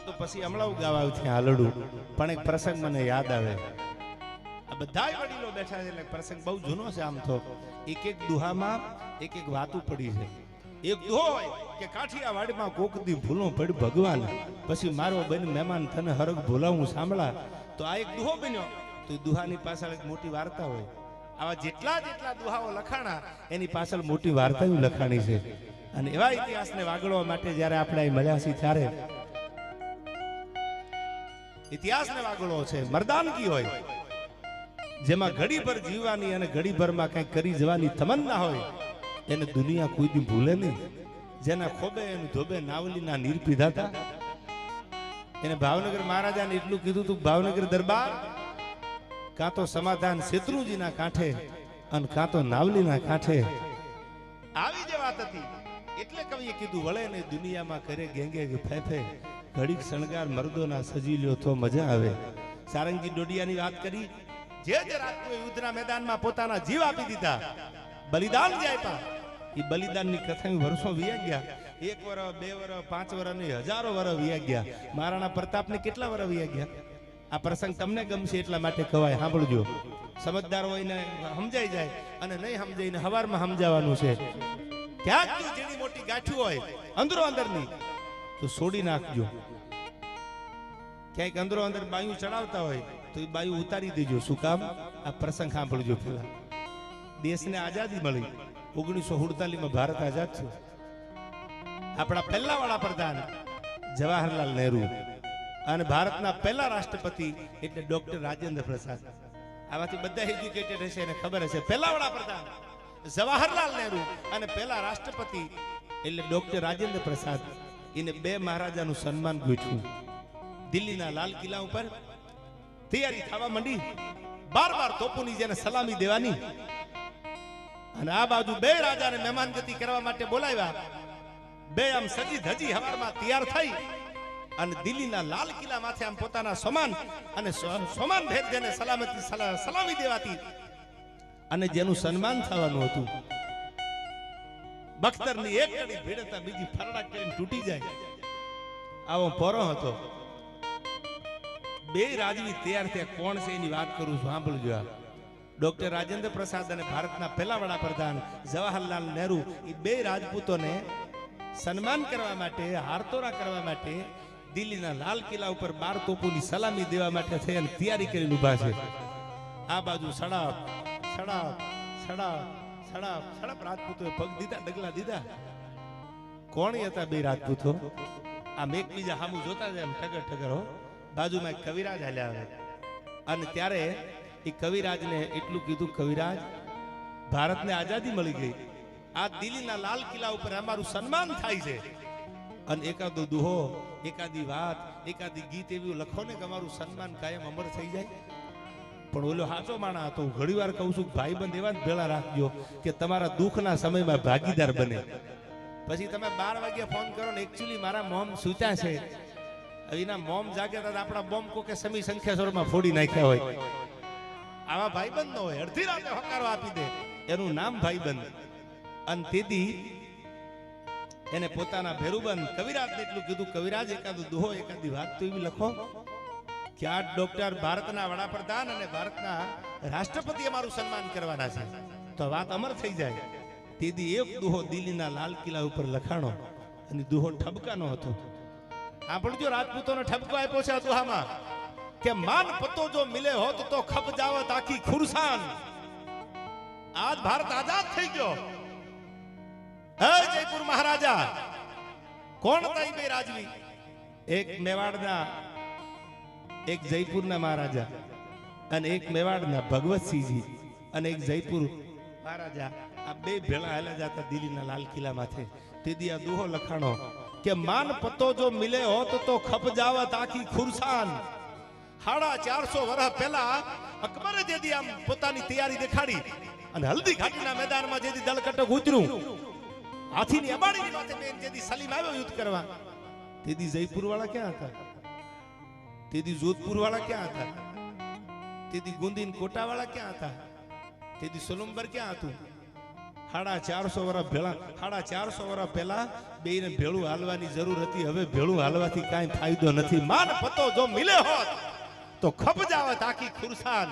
તો પછી હમણાં ગાવા છે હાલડું, પણ એક પ્રસંગ મને યાદ આવે. આ બધા વડીલો બેઠા છે એટલે પ્રસંગ બહુ જૂનો છે. આમ તો એક એક દુહામાં એક એક વાતું પડી છે. એક દુહો હોય કે કાઠિયાવાડમાં કોકદી ભૂલો પડી ભગવાન, પછી મારો બેન મહેમાન તને હરખ ભૂલાવું સાંભળા. તો આ એક દુહો બન્યો. તો દુહાની પાછળ એક મોટી વાર્તા હોય. આવા જેટલા જેટલા દુહાઓ લખાણા એની પાછળ મોટી વાર્તા લખાણી છે. અને એવા ઇતિહાસને વાગળવા માટે જ્યારે આપણે અહીં મળ્યા છીએ ત્યારે ઇતિહાસને વાગળો છે મર્દાનગી હોય, જેમાં ઘડીભર જીવવાની અને ઘડીભરમાં કંઈક કરી જવાની તમન્ના હોય, એને દુનિયા કોઈ દી ભૂલે નહીં. જેના ખોબે એનું ધોબે નાવલીના નીર પીધા હતા. એને ભાવનગર મહારાજાને એટલું કીધું તું, ભાવનગર દરબાર કાં તો સમાધાન શેત્રુંજીના કાંઠે અને કાં તો નાવલીના કાંઠે. આવી જે વાત હતી એટલે કવિએ કીધું વળે ને દુનિયામાં કરે ગેંગે ફેફે, ઘડીક શણગાર મર્દોના સજી લ્યો તો મજા આવે. સારંગી ડોડિયાની વાત કરી. જે રાજપૂતે યુદ્ધના મેદાનમાં પોતાના જીવ આપી દીધા, બલિદાન જે આપ્યા, એ બલિદાનની કથા વર્ષો વીયા ગયા. 1 વર્ષ 2 વર્ષ 5 વર્ષ નહીં, હજારો વર્ષ વીયા ગયા. મહારાણા પ્રતાપને કેટલા વર્ષ વીયા ગયા. આ પ્રસંગ તમને ગમશે એટલા માટે કહેવાય, સાંભળજો. સમજદાર હોય ને સમજાઈ જાય, અને નહીં સમજાઈને હવારમાં સમજાવવાનું છે. ક્યાંક જો જેની મોટી ગાંઠું હોય અંદરો અંદરની તો છોડી નાખજો. ક્યાંક અંદરો અંદર બાયું ચડાવતા હોય તો એ બાયું ઉતારી દેજો. શું કામ? આ પ્રસંગ સાંભળજો. પેલા દેશને આઝાદી મળી 1947 ભારત આઝાદ થયો. આપણા પહેલા વડાપ્રધાન જવાહરલાલ નહેરુ અને ભારતના પહેલા રાષ્ટ્રપતિ એટલે ડોક્ટર રાજેન્દ્ર પ્રસાદ. આમાંથી બધા એજ્યુકેટેડ હશે એને ખબર હશે. પહેલા વડાપ્રધાન જવાહરલાલ નહેરુ અને પહેલા રાષ્ટ્રપતિ એટલે ડોક્ટર રાજેન્દ્ર પ્રસાદ. એને 2 મહારાજાનું સન્માન ગોઠવ્યું. દિલ્હીના લાલ કિલ્લા ઉપર તૈયારી થવા માંડી. 12 તોપોની જેને સલામી દેવાની. અને આ બાજુ 2 રાજાને મહેમાનગતિ કરવા માટે બોલાવ્યા. 2 આમ સજી ધજી હવારમાં તૈયાર થઈ અને દિલ્હીના લાલ કિલ્લા માથે આમ પોતાના સમાન અને સમાન ભેર જેને સલામી દેવાતી અને જેનું સન્માન થવાનું હતું. બખ્તરની એક કડી ભેડતા બીજી ફરડા કરીને તૂટી જાય આવો પોરો હતો. 2 રાજવી તૈયાર થયા. કોણ છે એની વાત કરું છું, સાંભળજો. ડોક્ટર રાજેન્દ્ર પ્રસાદ અને ભારતના પહેલા વડાપ્રધાન જવાહરલાલ નહેરુ એ 2 રાજપૂતોને સન્માન કરવા માટે, હારતોરા કરવા માટે દિલ્હીના લાલ કિલ્લા ઉપર 12 તોપોની સલામી દેવા માટે થઈ અને તૈયારી કરીને ઉભા છે. આ બાજુ સડાપ સડાપ સડાપ સડાપ સડાપ રાજપૂતોએ પગ દીધા, ડગલા દીધા. કોણ હતા 2 રાજપૂતો? આમ એકબીજા સામું જોતા જાય, ઠગર ઠગર. હો, બાજુમાં એક કવિરાજ હાલ્યા આવે. અને ત્યારે એ કવિરાજને એટલું કીધું, કવિરાજ ભારતને આઝાદી મળી ગઈ, આ દિલ્હીના લાલ કિલ્લા ઉપર અમારું સન્માન થાય છે, અને એકાદો દુહો, એકાદી વાત, એકાદી ગીત એવું લખો ને કે અમારું સન્માન કાયમ અમર થઈ જાય. પણ ઓલો હાચો માણા હતો. ઘણી વાર કહું છું ભાઈબંધ એવા જ ભેળા રાખજો કે તમારા દુઃખના સમયમાં ભાગીદાર બને. પછી તમે 12 વાગ્યા ફોન કરો ને એકચ્યુઅલી મારા મોમ સૂતા છે, એના મોમ જાગ્યા હતા, આપણા બોમ્બ કોકે સમી સંખ્યાસરમાં ફોડી નાખ્યા હોય. આવા ભાઈબંધ ન હોય. અડધી રાતે હકારો આપી દે, એનું નામ ભાઈબંધ. અને તેથી એને પોતાના ભેરુબંધ કવિરાજને એટલું કીધું, કવિરાજ એકાદો દુહો, એકાદી વાત તો એવી લખો કે આ ડોક્ટર ભારતના વડાપ્રધાન અને ભારતના રાષ્ટ્રપતિ અમારું સન્માન કરવાના છે, તો વાત અમર થઈ જાય. તેથી એક દુહો દિલ્હીના લાલ કિલ્લા ઉપર લખાણો, અને દુહો ઠબકાનો હતો. આપણજો રાજપૂતોને ઠપકો આપ્યો છે આ દુહામાં કે માન પતો જો મિલે હોત તો ખપ જાવત આખી ખુરસાન. આજ ભારત આઝાદ થઈ ગયો. હે જયપુર મહારાજા. કોણ હતા 2 રાજવી? એક મેવાડના, એક જયપુરના મહારાજા, અને એક મેવાડના ભગવતસિંહજી, અને એક જયપુર મહારાજા. આ 2 ભેળા હાલ્યા જતા દિલ્હીના લાલ કિલ્લા માથે. તેથી આ દુહો લખાણો કે માન પતો જો મિલે હોત તો ખપ જાવત આખી ખુરસાન. 450 વર્ષ પહેલા અકબરે જેદી આમ પોતાની તૈયારી દેખાડી અને હલ્દી ઘાટીના મેદાનમાં જેદી દલકટક ઉતર્યું, હાથીની અબાડીની માથે બેન જેદી સલીમ આવ્યો યુદ્ધ કરવા, તેથી જયપુર વાળા ક્યાં હતા? તેથી જોધપુર વાળા ક્યાં હતા? તેથી ગુંદીન કોટા વાળા ક્યાં હતા? તેથી સોલંબર ક્યાં હતું? 450 વર્ષ ભેળા 450 વર્ષ પહેલા બેયને ભેળું હાલવાની જરૂર હતી. હવે ભેળું હાલવાથી કાંઈ ફાયદો નથી. માન પતો જો મિલે હોત તો ખપ જાવત આખી ખુરસાન.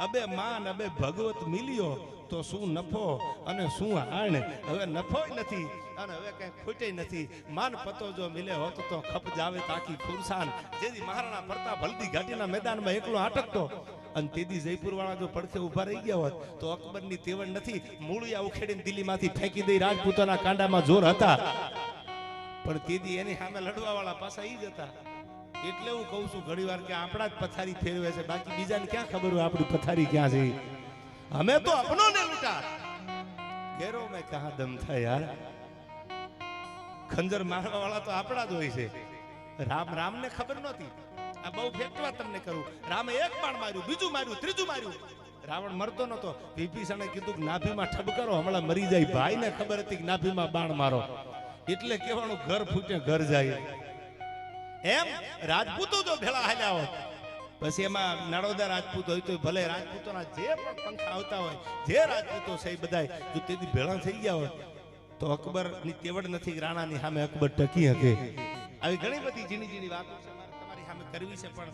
અબે માન અબે ભગવત મિલ્યો તો શું નફો અને શું હાણ. હવે નફોય નથી અને હવે કઈ ખોટે નથી. માન પતો જો મિલે હોત તો ખપ જાવે આખી ખુરસાન. જેથી મહારાણા પ્રતાપ હલ્દી ઘાટીના મેદાનમાં એકલો આટકતો અને તેદી જયપુર વાળા જો પડખે ઉભા રહી ગયા હોત તો અકબરની તેવડ નથી મૂળિયા ઉખેડીને દિલ્હીમાંથી ફેંકી દઈ રાજપૂતોના કાંડામાં જોર હતા. પણ તેદી એની સામે લડવા વાળા પાછા ઈ જ હતા. એટલે હું કહું છું ઘણી વાર કે આપણા જ પથારી ફેરવે છે, બાકી બીજાને ક્યાં ખબર હોય આપણી પથારી ક્યાં છે. અમે તો અપનો ને લૂટા ઘેરો મેં કહા દમ થા યાર. ખંજર મારવા વાળા તો આપણા જ હોય છે. રામને ખબર નહોતી. આ બહુ ફેંકવા તમને કરું. રામે એક બાણ માર્યું, બીજું માર્યું, ત્રીજું માર્યું. રાવણ મરતો નતો. વિભીષણે કીધું કે નાભીમાં ઠબકારો હમણાં મરી જાય. ભાઈને ખબર હતી કે નાભીમાં બાણ મારો. એટલે કહેવાનું ઘર ફૂટે ઘર જાય. એમ રાજપૂતો જો ભેળા હાલ્યા હોત પછી એમાં નાડોદા રાજપૂત હોય તો ભલે રાજપૂતોના જે પણ પંખા આવતા હોય જે રાજપૂતો છે એ બધાય જો તેથી ભેળા થઈ ગયા હોય તો અકબરની તેવડ નથી રાણાની સામે અકબર ટકી શકે. આવી ઘણી બધી ઝીણી ઝીણી વાતો છે તમારી સામે કરવી છે. પણ